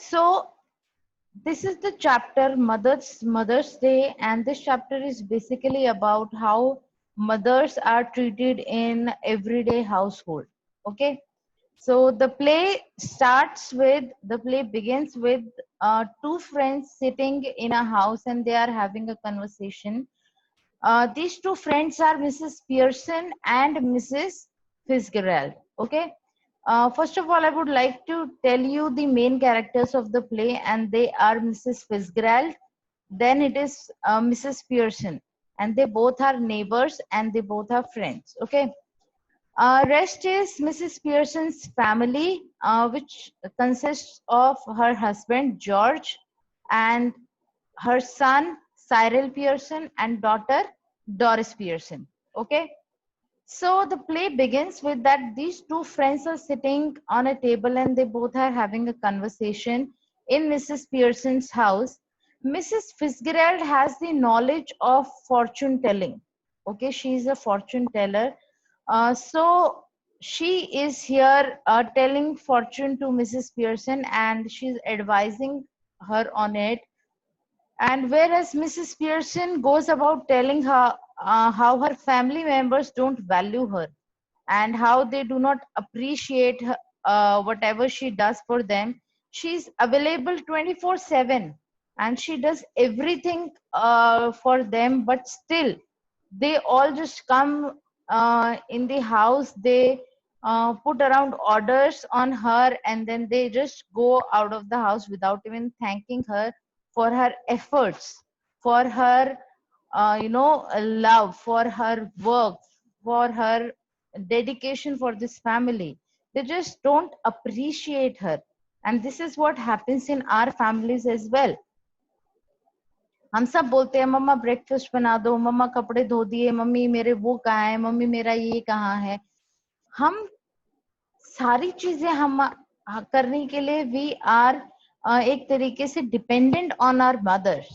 So this is the chapter Mother's Day, and this chapter is basically about how mothers are treated in everyday household. Okay, so the play begins with two friends sitting in a house and they are having a conversation. These two friends are Mrs. Pearson and Mrs. Fitzgerald. Okay. First of all, I would like to tell you the main characters of the play, and they are Mrs. Fitzgerald. Then it is Mrs. Pearson, and they both are neighbors and they both are friends. Okay. Rest is Mrs. Pearson's family, which consists of her husband George and her son Cyril Pearson and daughter Doris Pearson. Okay, so the play begins with that these two friends are sitting on a table and they both are having a conversation in Mrs. Pearson's house. Mrs. Fitzgerald has the knowledge of fortune telling. Okay, she is a fortune teller. So she is here telling fortune to Mrs. Pearson and she's advising her on it. And whereas Mrs. Pearson goes about telling her how her family members don't value her and how they do not appreciate her, whatever she does for them, she's available 24/7 and she does everything for them, but still they all just come in the house, they put around orders on her and then they just go out of the house without even thanking her for her efforts, for her love, for her work, for her dedication for this family. They just don't appreciate her, and this is what happens in our families as well. हम सब बोलते हैं मम्मा breakfast बना दो, मम्मा कपड़े धो दिए, mummy मेरे वो कहाँ है, मम्मी मेरा ये कहाँ है. हम सारी चीजें हम करने के लिए वी आर एक तरीके से dependent on our mothers,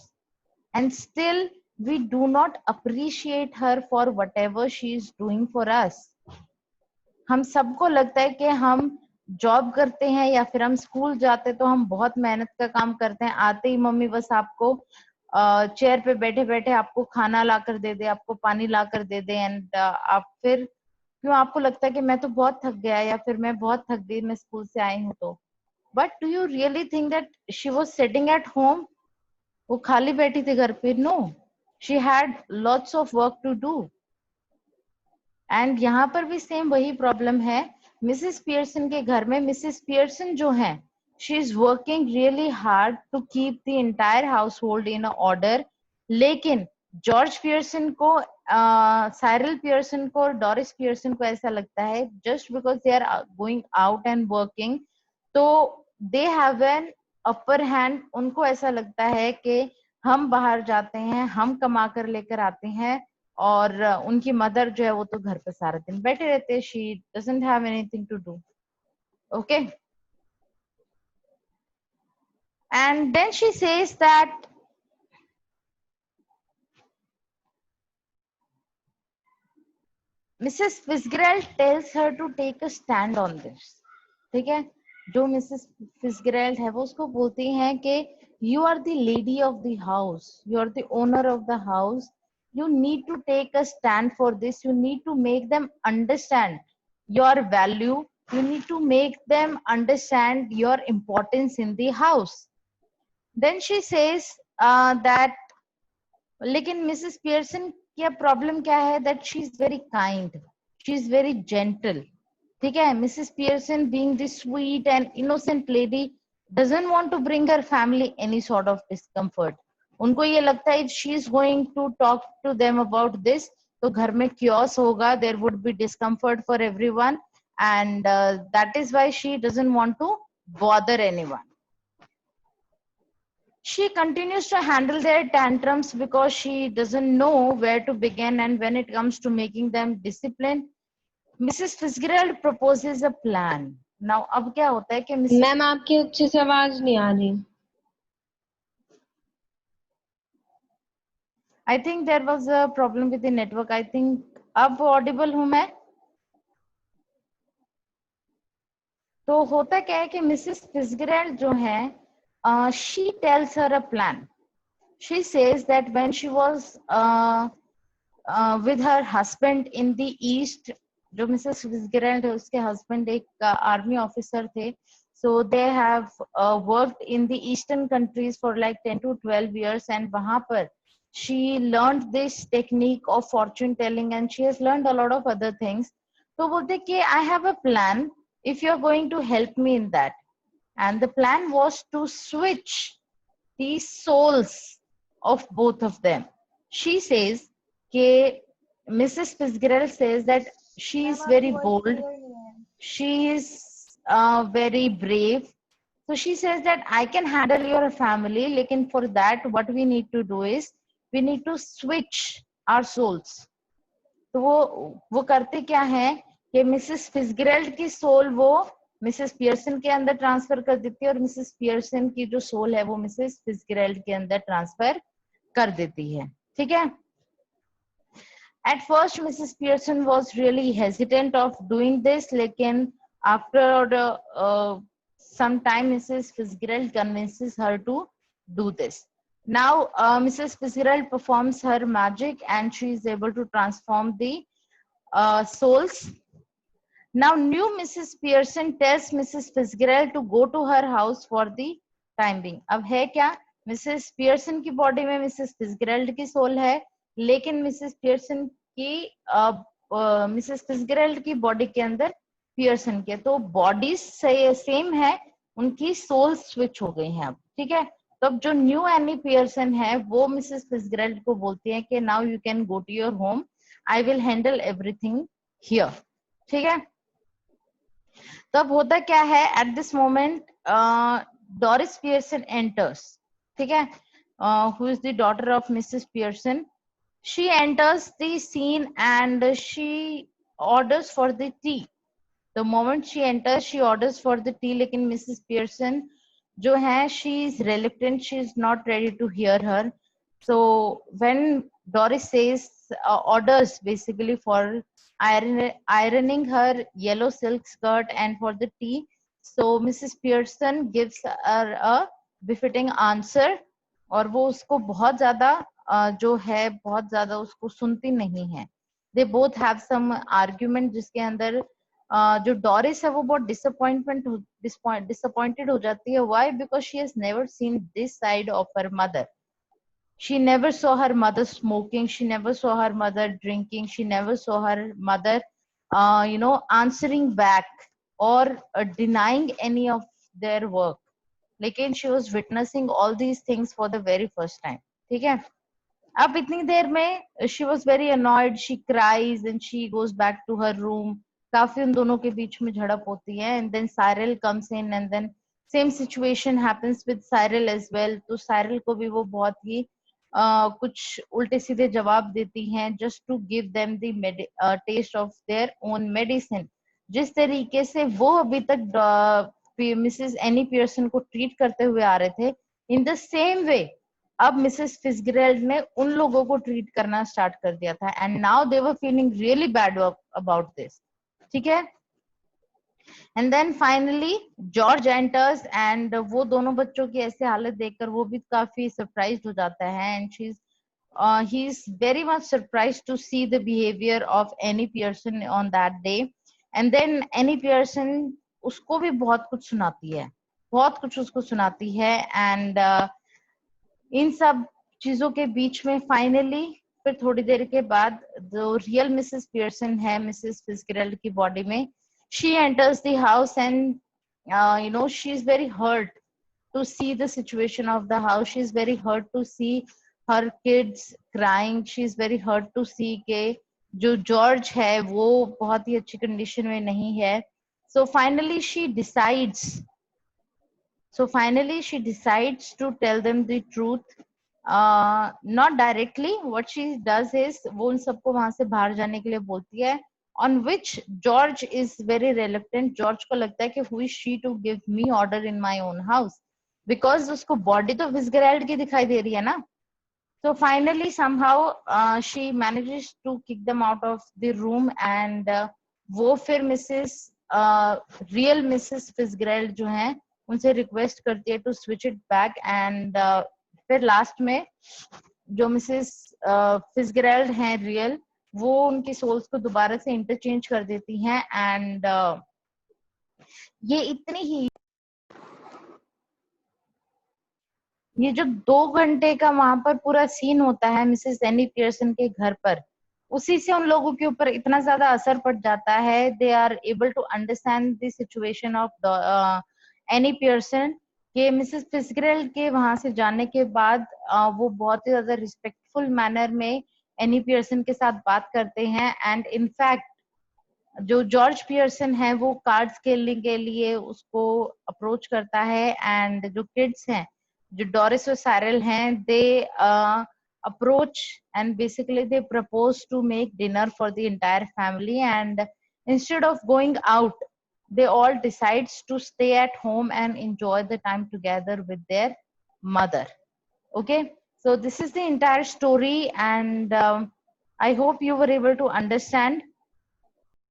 and still we do not appreciate her for whatever she is doing for us. हम सबको लगता है कि हम जॉब करते हैं या फिर हम स्कूल जाते तो हम बहुत मेहनत का काम करते हैं, आते ही मम्मी बस आपको चेयर पे बैठे बैठे आपको खाना ला कर दे दे, आपको पानी ला कर दे दे, एंड आप फिर क्यों आपको लगता है कि मैं तो बहुत थक गया या फिर मैं बहुत थक गई, मैं स्कूल से आई हूँ तो. But do you really think that she was sitting at home? वो खाली बैठी थी घर पे? No, she had lots of work to do. And यहाँ पर भी सेम वही प्रॉब्लम है. मिसेस पियर्सन के घर में मिसेस पियर्सन जो है, she is working really hard to keep the entire household in order. लेकिन जॉर्ज पियर्सन को, साइरल पियर्सन को और डॉरिस पियर्सन को ऐसा लगता है just because they are going out and working, तो they have an upper hand. उनको ऐसा लगता है कि हम बाहर जाते हैं, हम कमा कर लेकर आते हैं, और उनकी मदर जो है वो तो घर पे सारा दिन बैठे रहते हैं. She doesn't have anything to do. Okay, and then she says that Mrs Fitzgerald tells her to take a stand on this. ठीक है, जो मिसेस फिtzgerald है वो उसको बोलती हैं कि you are the lady of the house, you are the owner of the house, you need to take a stand for this, you need to make them understand your value, you need to make them understand your importance in the house. Then she says that लेकिन Mrs Pearson की problem क्या है, that she is very kind, she is very gentle. ठीक है, Mrs Pearson being the sweet and innocent lady doesn't want to bring her family any sort of discomfort. उनको ये लगता है she is going to talk to them about this, तो घर में chaos होगा, there would be discomfort for everyone, and that is why she doesn't want to bother anyone. She continues to handle their tantrums because she doesn't know where to begin, and when it comes to making them disciplined, Mrs. Fitzgerald proposes a plan. Now अब क्या होता है कि ma'am आपकी अच्छे से आवाज नहीं आ रही. I think there was a problem with the network. I think अब audible हूँ मैं. तो होता क्या है कि मिसेस फिtzgerald जो है she tells her a plan. She says that when she was with her husband in the east, जो मिसेस फिtzgerald है उसके husband एक army officer थे, so they have worked in the eastern countries for like 10 to 12 years, and वहां पर she learned this technique of fortune telling, and she has learned a lot of other things. तो बोलते कि I have a plan if you are going to help me in that, and the plan was to switch the souls of both of them. She says that Mrs. Fitzgerald says that she is very bold, she is very brave. So she says that I can handle your family, lekin for that what we need to do is we need to switch our souls. तो वो करते क्या है कि Mrs फिtzgerald की soul वो Mrs Pearson के अंदर ट्रांसफर कर देती है, और मिसेस पियर्सन की जो सोल है वो मिसेस फिtzgerald के अंदर ट्रांसफर कर देती है. ठीक है. At first Mrs. Pearson was really hesitant of doing this, लेकिन after some time Mrs. Fitzgerald convinces her to do this. Now Mrs. Fitzgerald performs her magic and she is able to transform the souls. Now new Mrs. Pearson tells Mrs. Fitzgerald to go to her house for the time being. अब है क्या, Mrs. Pearson की body में Mrs. Fitzgerald की soul है, लेकिन Mrs. Pearson की Mrs. Fitzgerald की बॉडी के अंदर पियर्सन के, तो बॉडीज सेम है, उनकी सोल स्विच हो गई हैं अब. ठीक है. तो अब जो न्यू एनी पियर्सन है वो मिसेस फिtzgerald को बोलती है कि now you can go to your home, I will handle everything here. ठीक है. तो अब होता क्या है, at this moment Doris Pearson enters. ठीक है. Who is the daughter of Mrs Pearson. She enters the scene and she orders for the tea. The moment she enters, she orders for the tea. लेकिन Mrs. Pearson जो है, she is reluctant. She is not ready to hear her. So when Doris says orders basically for ironing her yellow silk skirt and for the tea, so Mrs. Pearson gives her a befitting answer. और वो उसको बहुत ज्यादा जो है बहुत ज्यादा उसको सुनती नहीं है. They both have some argument जिसके अंदर जो डॉरिस है वो बहुत डिसअपॉइंटेड हो जाती है. Why? Because she has never seen this side of her mother. She never saw her mother smoking, she never saw her mother drinking, she never saw her mother answering back or denying any of their work. लेकिन she was witnessing all these things for the very first time. ठीक है. अब इतनी देर में she was very annoyed, she cries and she goes back to her room. काफी उन दोनों के बीच में झड़प होती है, and then Cyril comes in and then same situation happens with Cyril as well. तो Cyril को भी वो बहुत ही कुछ उल्टे सीधे जवाब देती हैं just to give them the taste of their own medicine. जिस तरीके से वो अभी तक मिसेस एनी पियर्सन को ट्रीट करते हुए आ रहे थे, इन द सेम वे अब मिसेस फिtzgerald ने उन लोगों को ट्रीट करना स्टार्ट कर दिया था, and now they were feeling really bad about this. ठीक है. And then finally George enters and वो दोनों बच्चों की ऐसी हालत देखकर वो भी काफी सरप्राइज्ड हो जाता है, and he is very much surprised to see the behavior of Annie Pearson on that day. And then Annie Pearson उसको भी बहुत कुछ सुनाती है, बहुत कुछ उसको सुनाती है, एंड इन सब चीजों के बीच में फाइनली फिर थोड़ी देर के बाद जो रियल मिसेस पियर्सन है मिसेस फिtzgerald की बॉडी में, she enters the house and she is very hurt to see the situation of the house. She is very hurt to see her kids crying. She is very hurt to see के जो George है वो बहुत ही अच्छी condition में नहीं है. So finally she decides to tell them the truth. Not directly. What she does is वो उन सबको वहां से बाहर जाने के लिए बोलती है, on which George is very reluctant. George को लगता है कि who is she to give me order in my own house, because उसको बॉडी तो फिtzgerald की दिखाई दे रही है ना. So finally somehow she manages to kick them out of the room, and वो फिर मिसेस रियल मिसेस फिtzgerald जो है उनसे रिक्वेस्ट करती है to switch it back, and फिर लास्ट में जो मिसेस फिtzgerald हैं रियल, वो उनकी सोल्स को दोबारा से इंटरचेंज कर देती हैं। एंड ये इतनी ही, ये जो 2 घंटे का वहां पर पूरा सीन होता है मिसेस एनी पियर्सन के घर पर, उसी से उन लोगों के ऊपर इतना ज्यादा असर पड़ जाता है। They are able to understand the situation of Annie Pearson के मिसेस फिtzgerald के वहां से जाने के बाद वो बहुत ही ज्यादा रिस्पेक्टफुल मैनर में एनी पियर्सन के साथ बात करते हैं। एंड इनफैक्ट जो जॉर्ज पियर्सन है वो कार्ड्स खेलने के लिए उसको अप्रोच करता है। एंड जो किड्स हैं, जो डोरिस और साइरल हैं, दे approach and basically they propose to make dinner for the entire family, and instead of going out, they all decides to stay at home and enjoy the time together with their mother. Okay, so this is the entire story, and I hope you were able to understand.